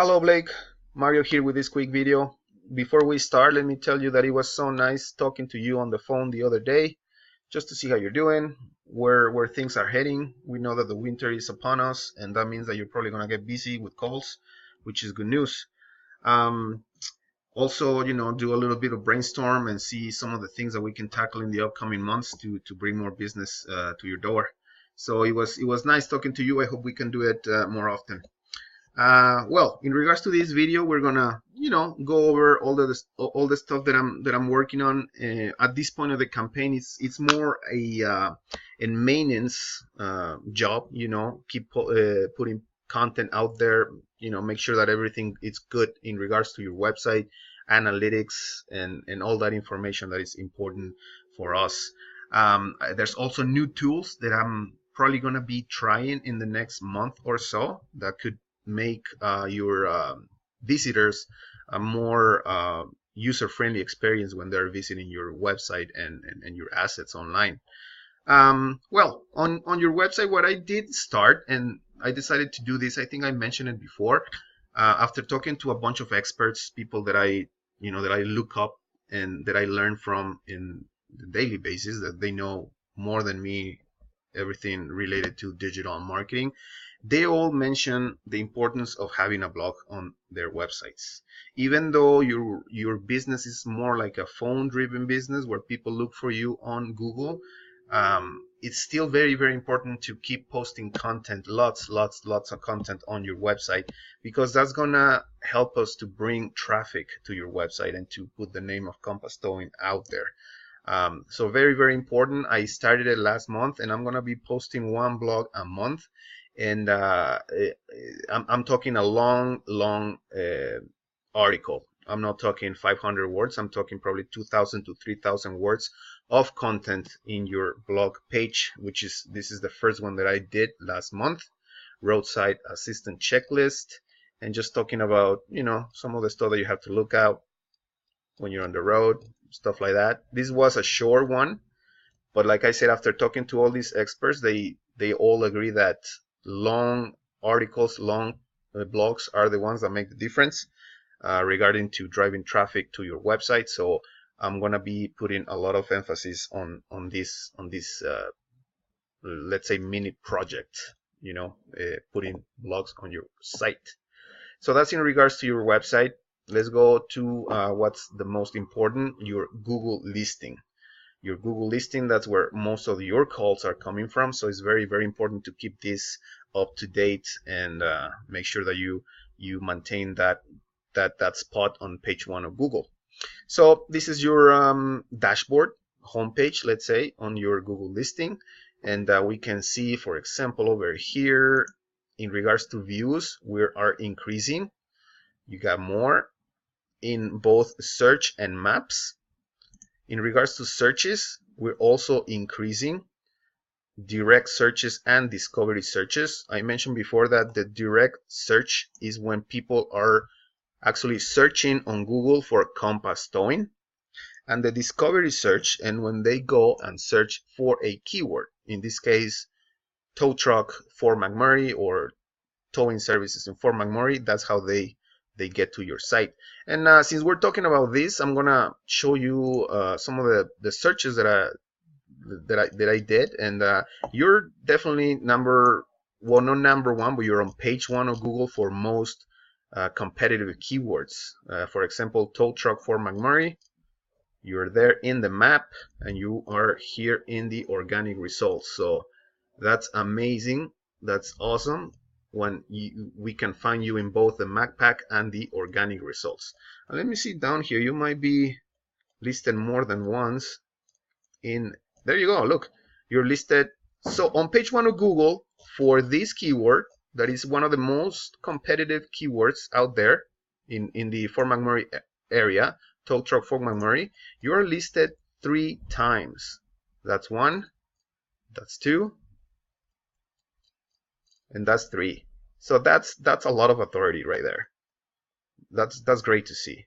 Hello Blake, Mario here with this quick video. Before we start, let me tell you that it was so nice talking to you on the phone the other day, just to see how you're doing, where things are heading. We know that the winter is upon us, and that means that you're probably gonna get busy with calls, which is good news. Um, Also, do a little bit of brainstorm and see some of the things that we can tackle in the upcoming months to bring more business to your door. So it was nice talking to you. I hope we can do it more often. Well, in regards to this video, we're gonna, go over all the stuff that I'm working on. At this point of the campaign, it's more a maintenance job. Keep putting content out there. Make sure that everything is good in regards to your website, analytics, and all that information that is important for us. There's also new tools that I'm probably gonna be trying in the next month or so that could make your visitors a more user-friendly experience when they're visiting your website and your assets online. Well, on your website, what I did start, and I decided to do this, I think I mentioned it before, after talking to a bunch of experts, people that I look up and that I learn from in the daily basis, that they know more than me everything related to digital marketing. They all mention the importance of having a blog on their websites. Even though your business is more like a phone-driven business where people look for you on Google, it's still very, very important to keep posting content, lots of content on your website, because that's gonna help us to bring traffic to your website and to put the name of Compass Towing out there. So very, very important. I started it last month, and I'm gonna be posting one blog a month. And I'm talking a long article. I'm not talking 500 words. I'm talking probably 2,000 to 3,000 words of content in your blog page, this is the first one that I did last month. Roadside assistant checklist, and just talking about some of the stuff that you have to look out when you're on the road, stuff like that. This was a short one, but like I said, after talking to all these experts, they all agree that long articles, long blogs are the ones that make the difference regarding to driving traffic to your website. So I'm gonna be putting a lot of emphasis on this let's say mini project, putting blogs on your site. So that's in regards to your website. Let's go to what's the most important: your Google listing. Your Google listing, that's where most of your calls are coming from. So it's very, very important to keep this up to date and make sure that you maintain that spot on page 1 of Google. So this is your dashboard homepage, let's say, on your Google listing, and we can see, for example, over here in regards to views, we are increasing. You got more in both search and maps. In regards to searches, we're also increasing direct searches and discovery searches. I mentioned before that the direct search is when people are actually searching on Google for Compass Towing, and the discovery search, and when they go and search for a keyword, in this case tow truck Fort McMurray or towing services in Fort McMurray, that's how they get to your site. And since we're talking about this, I'm gonna show you some of the searches that I did, and you're definitely not number one, but you're on page 1 of Google for most competitive keywords. For example, tow truck Fort McMurray, you're there in the map, and you are here in the organic results. So that's amazing. That's awesome when we can find you in both the MacPack and the organic results. And let me see down here, you might be listed more than once in, there you go, look, you're listed. So on page 1 of Google for this keyword, that is one of the most competitive keywords out there in the Fort McMurray area, tow truck Fort McMurray, you're listed 3 times. That's 1, that's 2, and that's 3. So that's a lot of authority right there. That's great to see.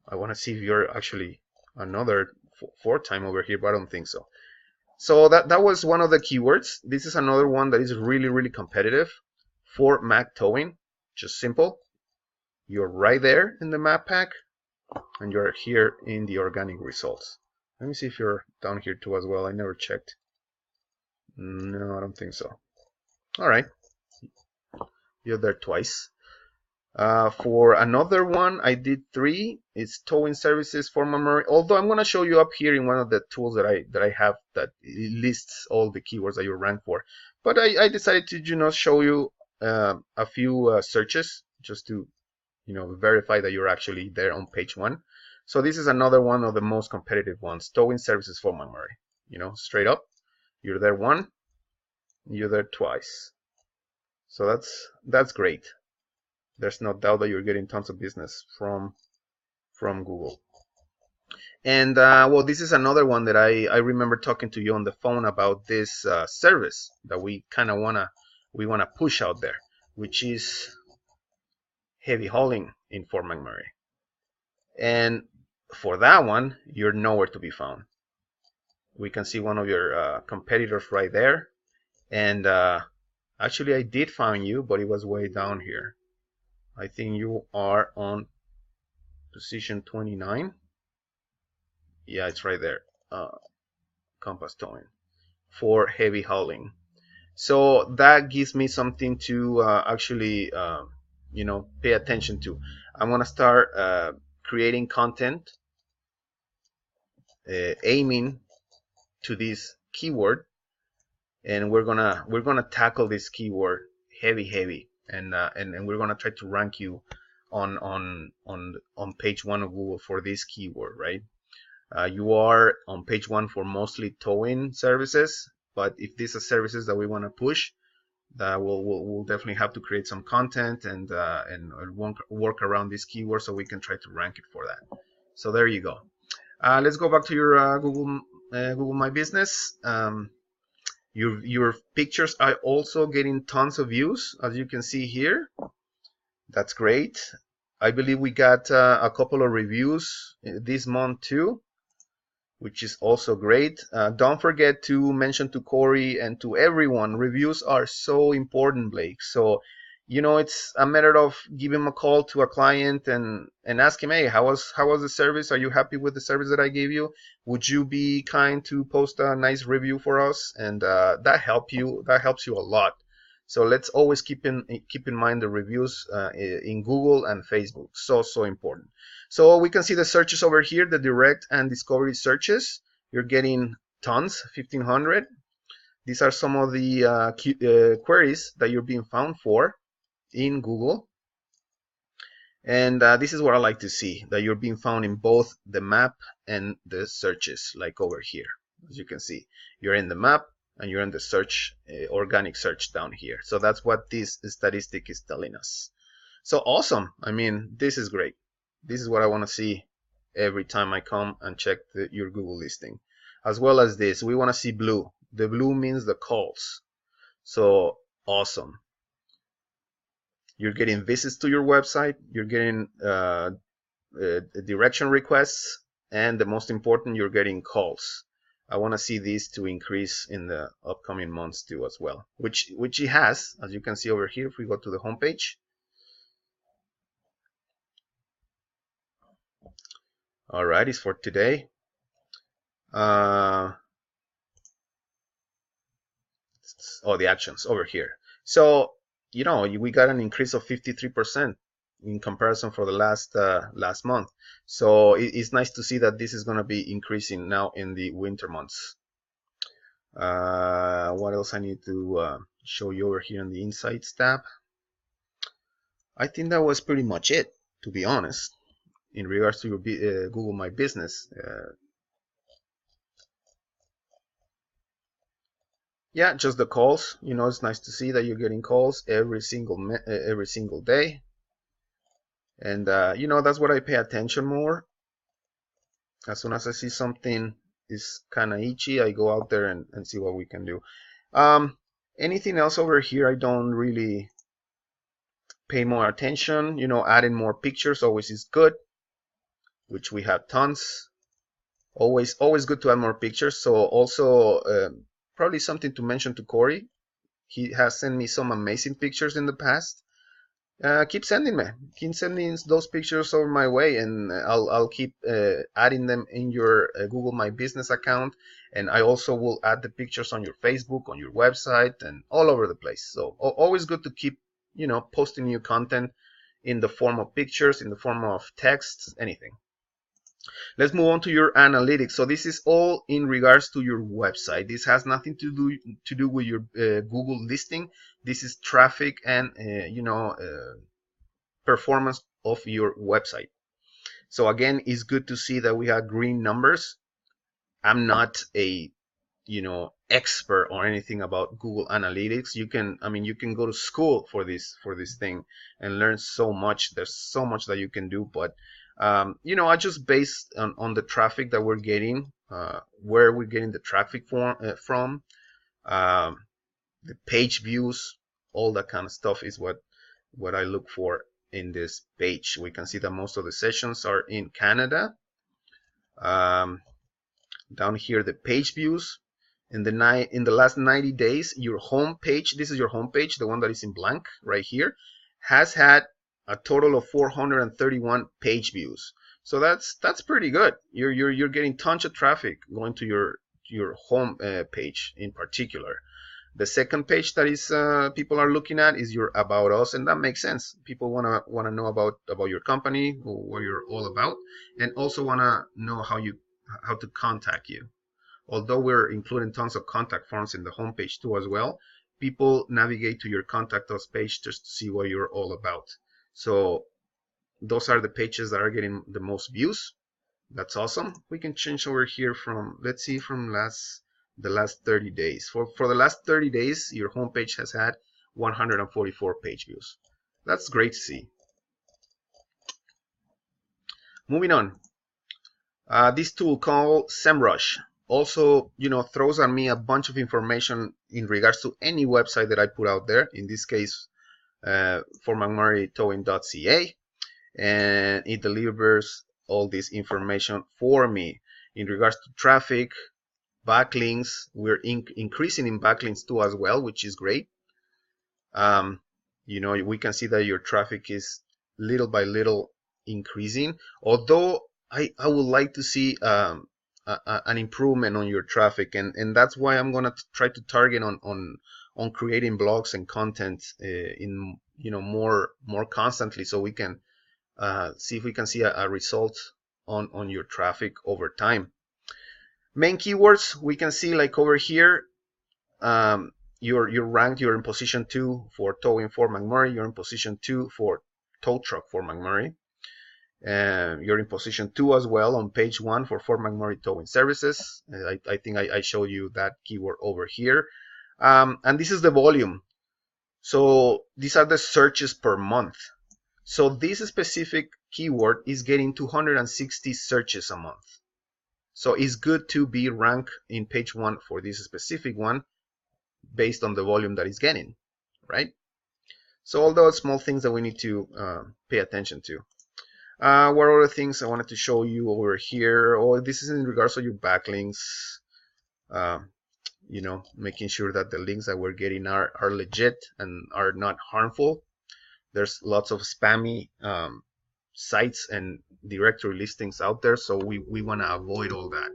I want to see if you're actually another 4th time over here, but I don't think so. So that was one of the keywords. This is another one that is really, really competitive for Mac towing. Just simple. you're right there in the map pack, and you're here in the organic results. Let me see if you're down here too as well. I never checked. No, I don't think so. All right, you're there twice. For another one, I did 3. It's towing services for memory. Although I'm going to show you up here in one of the tools that I have that lists all the keywords that you rank for. But I decided to show you a few searches just to verify that you're actually there on page 1. So this is another one of the most competitive ones, towing services for memory. Straight up, you're there 1, you're there twice. So that's great. There's no doubt that you're getting tons of business from Google. And well, this is another one that I remember talking to you on the phone about this service that we kind of wanna push out there, which is heavy hauling in Fort McMurray. And for that one, you're nowhere to be found. We can see one of your competitors right there. And actually, I did find you, but it was way down here. I think you are on position 29. Yeah, it's right there. Compass towing for heavy hauling. So that gives me something to actually pay attention to. I'm gonna start creating content aiming to this keyword, and we're gonna tackle this keyword heavy, and we're gonna try to rank you on page 1 of Google for this keyword, right? You are on page 1 for mostly towing services, but if these are services that we want to push, that we'll definitely have to create some content and work around this keyword so we can try to rank it for that. So there you go. Let's go back to your Google My Business. Your pictures are also getting tons of views, as you can see here. That's great. I believe we got a couple of reviews this month too, which is also great. Don't forget to mention to Corey and to everyone, reviews are so important, Blake. So, it's a matter of giving him a call to a client and ask him, hey, how was the service? Are you happy with the service that I gave you? Would you be kind to post a nice review for us? And that helps you a lot. So let's always keep in mind the reviews in Google and Facebook. So important. So we can see the searches over here, the direct and discovery searches. You're getting tons, 1,500. These are some of the queries that you're being found for in Google. And this is what I like to see, that you're being found in both the map and the searches, like over here. As you can see, you're in the map and you're in the search, organic search down here. So that's what this statistic is telling us. So awesome. I mean, this is great. This is what I want to see every time I come and check your Google listing. As well as this, we want to see blue. The blue means the calls. So awesome. You're getting visits to your website. You're getting direction requests. And the most important, you're getting calls. I want to see these to increase in the upcoming months too as well, which it has, as you can see over here. If we go to the home page. All right, it's for today. The actions over here. So, we got an increase of 53% in comparison for the last month. So it's nice to see that this is going to be increasing now in the winter months. What else I need to show you over here in the Insights tab? I think that was pretty much it, to be honest, in regards to your Google My Business. Yeah, just the calls. It's nice to see that you're getting calls every single day. And that's what I pay attention more. As soon as I see something is kind of itchy, I go out there and see what we can do. Anything else over here, I don't really pay more attention. Adding more pictures always is good, which we have tons. Always good to add more pictures. So also probably something to mention to Corey. He has sent me some amazing pictures in the past. keep sending those pictures over my way, and I'll keep adding them in your Google My Business account, and I also will add the pictures on your Facebook, on your website, and all over the place. So always good to keep, posting new content in the form of pictures, in the form of text, anything. Let's move on to your analytics. So this is all in regards to your website. This has nothing to do with your Google listing. This is traffic and performance of your website. So again, it's good to see that we have green numbers. I'm not a expert or anything about Google Analytics. You can go to school for this thing and learn so much. There's so much that you can do, but I just based on the traffic that we're getting, where we're getting the traffic from, the page views, all that kind of stuff is what I look for in this page. We can see that most of the sessions are in Canada. Down here, the page views. In the last 90 days, your home page, this is your home page, the one that is in blank right here, has had a total of 431 page views. So that's pretty good. You're getting tons of traffic going to your home page in particular. The second page that is people are looking at is your About Us, and that makes sense. People wanna know about your company, what you're all about, and also wanna know how to contact you. Although we're including tons of contact forms in the homepage too as well, people navigate to your Contact Us page just to see what you're all about. So those are the pages that are getting the most views. That's awesome. We can change over here from, let's see, from the last 30 days. For the last 30 days, your homepage has had 144 page views. That's great to see. Moving on. This tool called SEMrush also, throws at me a bunch of information in regards to any website that I put out there. In this case, FortMcMurrayTowing.ca, and it delivers all this information for me in regards to traffic, backlinks. We're increasing in backlinks too as well, which is great. We can see that your traffic is little by little increasing, although I would like to see an improvement on your traffic, and that's why I'm gonna try to target on creating blogs and content in more constantly, so we can see if we can see a result on your traffic over time. Main keywords, we can see like over here, you're ranked, you're in position 2 for towing Fort McMurray, you're in position 2 for tow truck for McMurray. You're in position 2 as well on page 1 for Fort McMurray Towing Services. I think I showed you that keyword over here. And this is the volume. So these are the searches per month. So this specific keyword is getting 260 searches a month. So it's good to be ranked in page 1 for this specific one based on the volume that it's getting, right? So all those small things that we need to pay attention to. What other things I wanted to show you over here? Oh, this is in regards to your backlinks. Making sure that the links that we're getting are legit and are not harmful. There's lots of spammy sites and directory listings out there, so we want to avoid all that.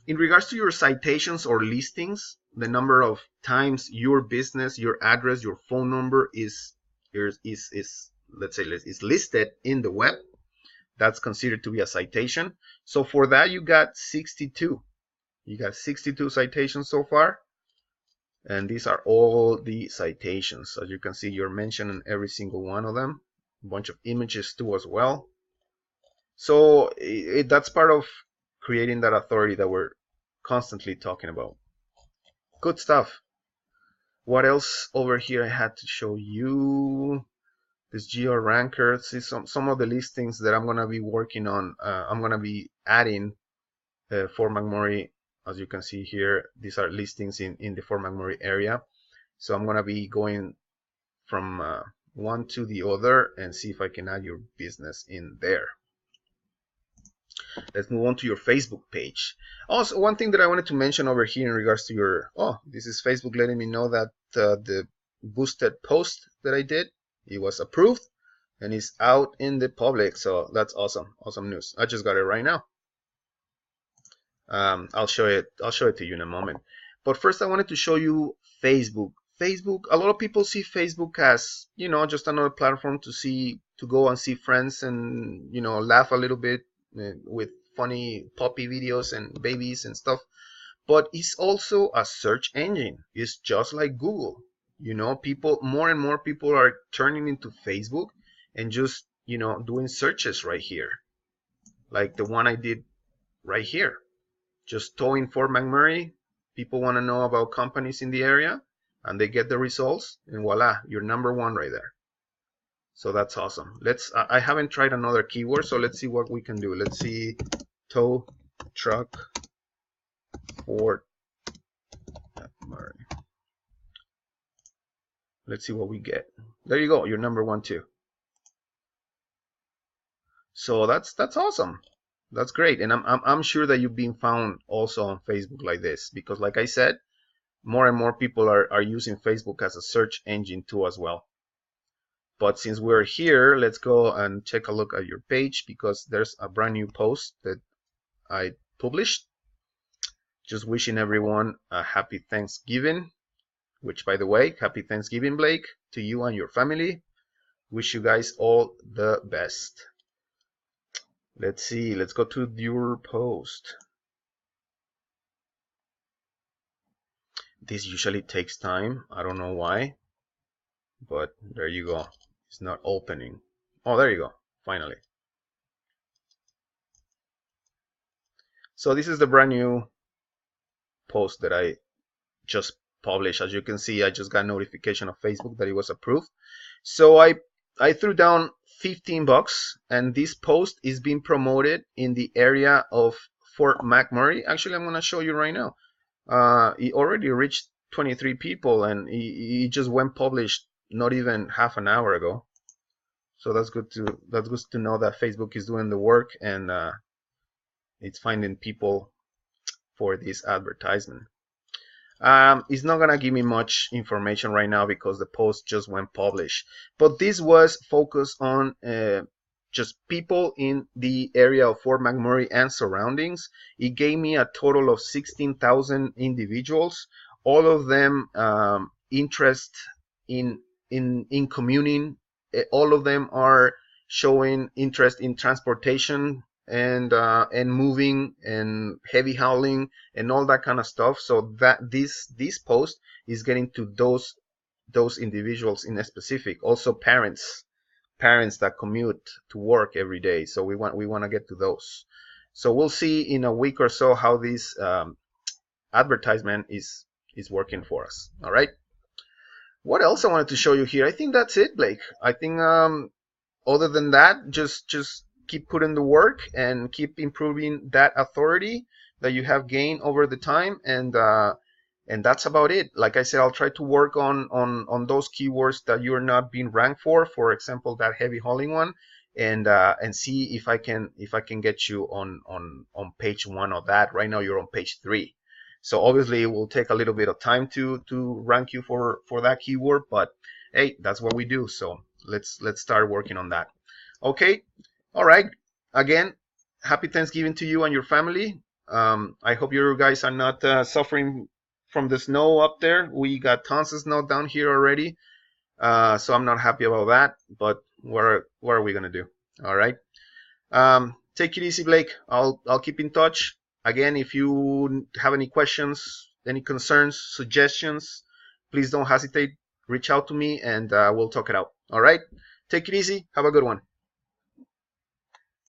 In regards to your citations or listings, the number of times your business, your address, your phone number is let's say is listed in the web, that's considered to be a citation. So for that, you got 62. You got 62 citations so far, and these are all the citations. As you can see, you're mentioning every single one of them. A bunch of images too as well. So that's part of creating that authority that we're constantly talking about. Good stuff. What else over here I had to show you? This GeoRanker. See some of the listings that I'm gonna be working on. I'm gonna be adding Fort McMurray. As you can see here, these are listings in the Fort McMurray area. So I'm gonna be going from one to the other and see if I can add your business in there. Let's move on to your Facebook page. Also, one thing that I wanted to mention over here in regards to your, this is Facebook letting me know that the boosted post that I did. It was approved and it's out in the public. So that's awesome. Awesome news. I just got it right now. I'll show it to you in a moment. But first I wanted to show you Facebook. Facebook, a lot of people see Facebook as, you know, just another platform to go and see friends and, you know, laugh a little bit with funny puppy videos and babies and stuff. But it's also a search engine. It's just like Google. You know, more and more people are turning into Facebook and just, you know, doing searches right here. Like the one I did right here. Just towing Fort McMurray. People want to know about companies in the area and they get the results and voila, you're number one right there. So that's awesome. I haven't tried another keyword, so let's see what we can do. Let's see, tow truck Fort McMurray. Let's see what we get. There you go, you're number one too. So that's awesome. That's great. And I'm sure that you've been found also on Facebook like this, because like I said, more and more people are using Facebook as a search engine too as well. But since we're here, let's go and take a look at your page, because there's a brand new post that I published. Just wishing everyone a happy Thanksgiving, which, by the way, happy Thanksgiving, Blake, to you and your family. Wish you guys all the best. Let's see, let's go to your post. This usually takes time. I don't know why, but there you go. It's not opening. Oh, there you go, finally. So this is the brand new post that I just published. As you can see, I just got notification of Facebook that it was approved. So I threw down $15, and this post is being promoted in the area of Fort McMurray. Actually, I'm going to show you right now. It already reached 23 people, and it just went published not even half an hour ago. So that's good to know that Facebook is doing the work, and it's finding people for this advertisement. It's not gonna give me much information right now because the post just went published, but this was focused on just people in the area of Fort McMurray and surroundings. It gave me a total of 16,000 individuals, all of them interest in commuting. All of them are showing interest in transportation and moving and heavy hauling and all that kind of stuff. So that this post is getting to those individuals in a specific. Also parents that commute to work every day. So we want to get to those. So we'll see in a week or so how this advertisement is working for us. All right. What else I wanted to show you here? I think that's it, Blake. I think other than that, just keep putting the work and keep improving that authority that you have gained over the time, and that's about it. Like I said, I'll try to work on those keywords that you're not being ranked for example, that heavy hauling one, and see if I can get you on page 1 of that. Right now you're on page 3. So obviously it will take a little bit of time to rank you for that keyword, but hey, that's what we do. So let's start working on that. Okay. All right. Again, happy Thanksgiving to you and your family. I hope you guys are not suffering from the snow up there. We got tons of snow down here already. So I'm not happy about that, but what are we gonna do? All right. Take it easy, Blake. I'll keep in touch. Again, if you have any questions, any concerns, suggestions, please don't hesitate. Reach out to me and we'll talk it out. All right. Take it easy. Have a good one.